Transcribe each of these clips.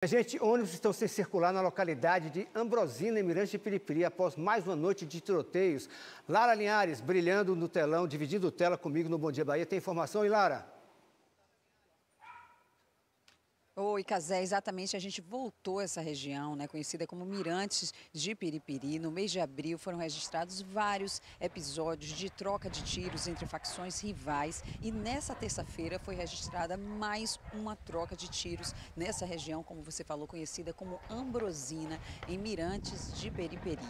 Gente, ônibus estão sem circular na localidade de Ambrosina, em Mirante de Piripiri, após mais uma noite de tiroteios. Lara Linhares, brilhando no telão, dividindo tela comigo no Bom Dia Bahia. Tem informação, e Lara? Oi, Cazé, exatamente, a gente voltou a essa região, né, conhecida como Mirantes de Piripiri. No mês de abril foram registrados vários episódios de troca de tiros entre facções rivais e nessa terça-feira foi registrada mais uma troca de tiros nessa região, como você falou, conhecida como Ambrosina, em Mirantes de Piripiri.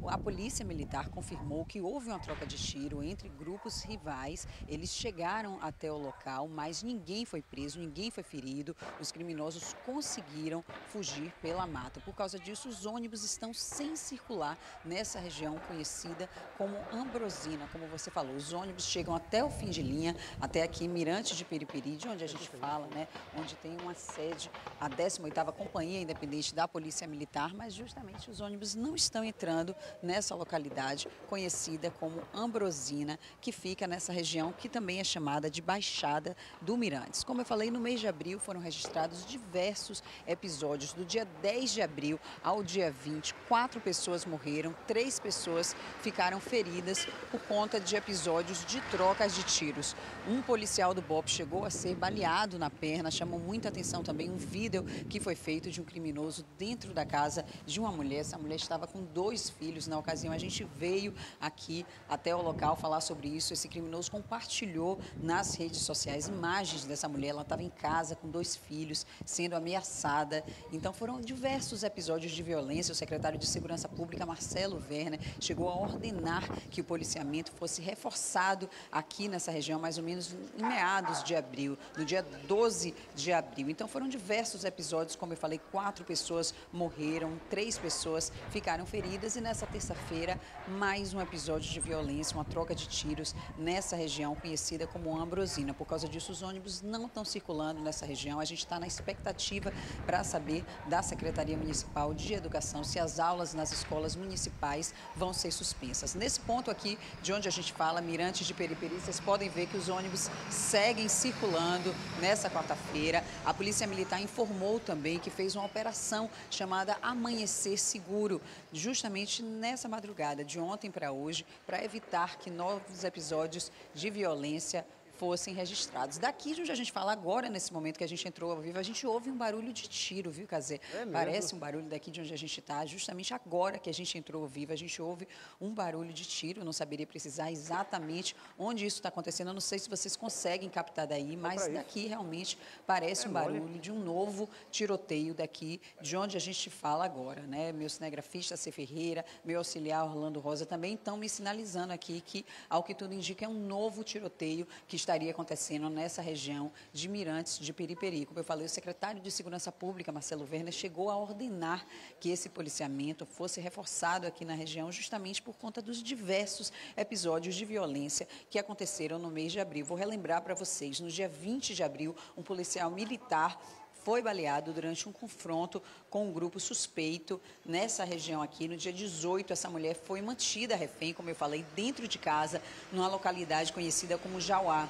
A polícia militar confirmou que houve uma troca de tiro entre grupos rivais. Eles chegaram até o local, mas ninguém foi preso, ninguém foi ferido. Os criminosos conseguiram fugir pela mata. Por causa disso, os ônibus estão sem circular nessa região conhecida como Ambrosina, como você falou. Os ônibus chegam até o fim de linha, até aqui em Mirante de Piripiri, de onde a gente fala, né? Onde tem uma sede, a 18ª Companhia Independente da Polícia Militar, mas justamente os ônibus não estão entrando nessa localidade conhecida como Ambrosina, que fica nessa região que também é chamada de Baixada do Mirantes. Como eu falei, no mês de abril foram registrados diversos episódios. Do dia 10 de abril ao dia 20, 4 pessoas morreram, 3 pessoas ficaram feridas por conta de episódios de trocas de tiros. Um policial do BOPE chegou a ser baleado na perna, chamou muita atenção também um vídeo que foi feito de um criminoso dentro da casa de uma mulher. Essa mulher estava com 2 filhos. Na ocasião, a gente veio aqui até o local falar sobre isso. Esse criminoso compartilhou nas redes sociais imagens dessa mulher. Ela estava em casa com 2 filhos, sendo ameaçada. Então, foram diversos episódios de violência. O secretário de Segurança Pública, Marcelo Werner, chegou a ordenar que o policiamento fosse reforçado aqui nessa região, mais ou menos em meados de abril, no dia 12 de abril. Então, foram diversos episódios, como eu falei, 4 pessoas morreram, 3 pessoas ficaram feridas e nessa terça-feira, mais um episódio de violência, uma troca de tiros nessa região conhecida como Ambrosina. Por causa disso, os ônibus não estão circulando nessa região. A gente está na expectativa para saber da Secretaria Municipal de Educação se as aulas nas escolas municipais vão ser suspensas. Nesse ponto aqui, de onde a gente fala, Mirante de Piripiri, vocês podem ver que os ônibus seguem circulando nessa quarta-feira. A Polícia Militar informou também que fez uma operação chamada Amanhecer Seguro, justamente nessa madrugada, de ontem para hoje, para evitar que novos episódios de violência fossem registrados. Daqui de onde a gente fala agora, nesse momento que a gente entrou ao vivo, a gente ouve um barulho de tiro, viu, Cazé? Parece um barulho daqui de onde a gente está. Justamente agora que a gente entrou ao vivo, a gente ouve um barulho de tiro. Eu não saberia precisar exatamente onde isso está acontecendo. Eu não sei se vocês conseguem captar daí, mas daqui realmente parece um barulho de um novo tiroteio daqui de onde a gente fala agora, né? Meu cinegrafista, C. Ferreira, meu auxiliar Orlando Rosa também estão me sinalizando aqui que, ao que tudo indica, é um novo tiroteio que estaria acontecendo nessa região de Mirantes de Piripiri. Como eu falei, o secretário de Segurança Pública, Marcelo Werner, chegou a ordenar que esse policiamento fosse reforçado aqui na região justamente por conta dos diversos episódios de violência que aconteceram no mês de abril. Vou relembrar para vocês, no dia 20 de abril, um policial militar foi baleado durante um confronto com um grupo suspeito nessa região aqui. No dia 18, essa mulher foi mantida refém, como eu falei, dentro de casa, numa localidade conhecida como Jauá,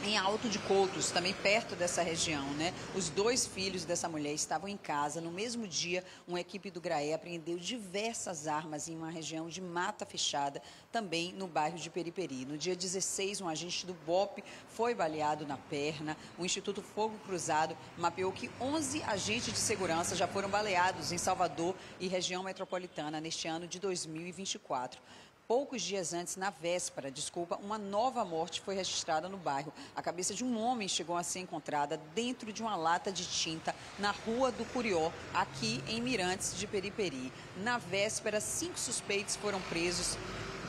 em Alto de Coutos, também perto dessa região, né? Os 2 filhos dessa mulher estavam em casa. No mesmo dia, uma equipe do GRAE apreendeu diversas armas em uma região de mata fechada, também no bairro de Piripiri. No dia 16, um agente do BOPE foi baleado na perna. O Instituto Fogo Cruzado mapeou que 11 agentes de segurança já foram baleados em Salvador e região metropolitana neste ano de 2024. Poucos dias antes, na véspera, uma nova morte foi registrada no bairro. A cabeça de um homem chegou a ser encontrada dentro de uma lata de tinta na Rua do Curió, aqui em Mirantes de Piripiri. Na véspera, 5 suspeitos foram presos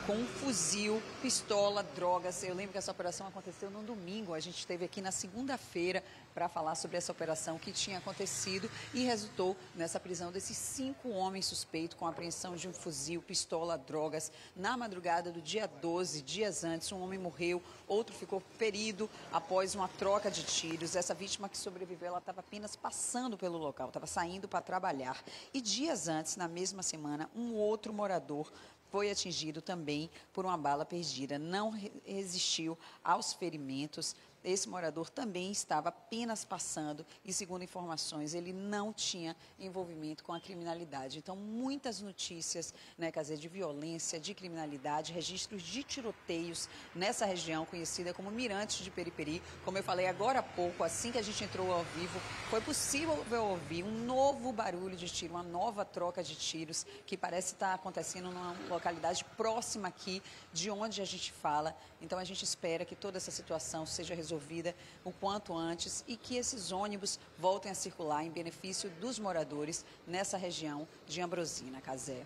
com um fuzil, pistola, drogas. Eu lembro que essa operação aconteceu no domingo. A gente esteve aqui na segunda-feira para falar sobre essa operação que tinha acontecido e resultou nessa prisão desses 5 homens suspeitos com a apreensão de um fuzil, pistola, drogas. Na madrugada do dia 12, dias antes, um homem morreu, outro ficou ferido após uma troca de tiros. Essa vítima que sobreviveu, ela estava apenas passando pelo local, estava saindo para trabalhar. E dias antes, na mesma semana, um outro morador foi atingido também por uma bala perdida. Não resistiu aos ferimentos esse morador também estava apenas passando e, segundo informações, ele não tinha envolvimento com a criminalidade. Então, muitas notícias, né, Cazé, de violência, de criminalidade, registros de tiroteios nessa região conhecida como Mirantes de Periperi. Como eu falei agora há pouco, assim que a gente entrou ao vivo, foi possível ouvir um novo barulho de tiro, uma nova troca de tiros que parece estar acontecendo numa localidade próxima aqui de onde a gente fala. Então, a gente espera que toda essa situação seja resolvida o quanto antes e que esses ônibus voltem a circular em benefício dos moradores nessa região de Ambrosina, Cazé.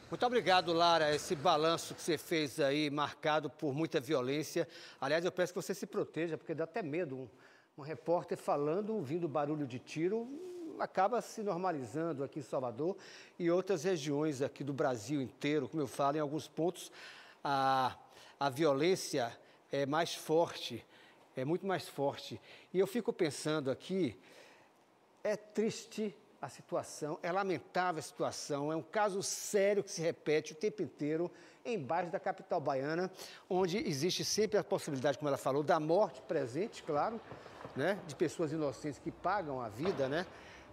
Muito obrigado, Lara. Esse balanço que você fez aí, marcado por muita violência. Aliás, eu peço que você se proteja, porque dá até medo. Um repórter falando, ouvindo barulho de tiro, acaba se normalizando aqui em Salvador e outras regiões aqui do Brasil inteiro. Como eu falo, em alguns pontos a violência é mais forte, é muito mais forte. E eu fico pensando aqui, é triste a situação, é lamentável a situação, é um caso sério que se repete o tempo inteiro em bairros da capital baiana, onde existe sempre a possibilidade, como ela falou, da morte presente, claro, né, de pessoas inocentes que pagam a vida, né,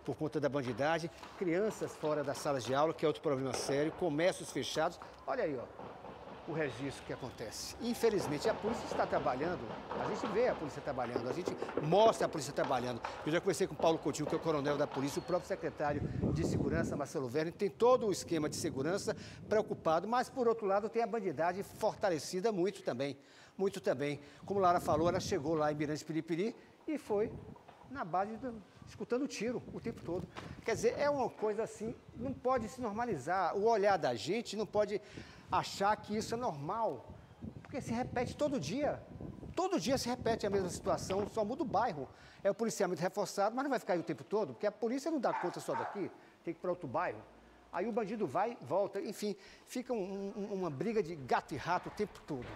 por conta da bandidagem, crianças fora das salas de aula, que é outro problema sério, comércios fechados. Olha aí, ó, o registro que acontece. Infelizmente, a polícia está trabalhando, a gente vê a polícia trabalhando, a gente mostra a polícia trabalhando. Eu já conversei com o Paulo Coutinho, que é o coronel da polícia, o próprio secretário de segurança, Marcelo Verne, tem todo o esquema de segurança preocupado, mas, por outro lado, tem a bandidagem fortalecida muito também, muito também. Como Lara falou, ela chegou lá em Mirantes de Periperi e foi na base escutando tiro o tempo todo. Quer dizer, é uma coisa assim, não pode se normalizar. O olhar da gente não pode achar que isso é normal, porque se repete todo dia. Todo dia se repete a mesma situação, só muda o bairro. É o policiamento reforçado, mas não vai ficar aí o tempo todo, porque a polícia não dá conta só daqui, tem que ir para outro bairro. Aí o bandido vai, volta, enfim, fica uma briga de gato e rato o tempo todo.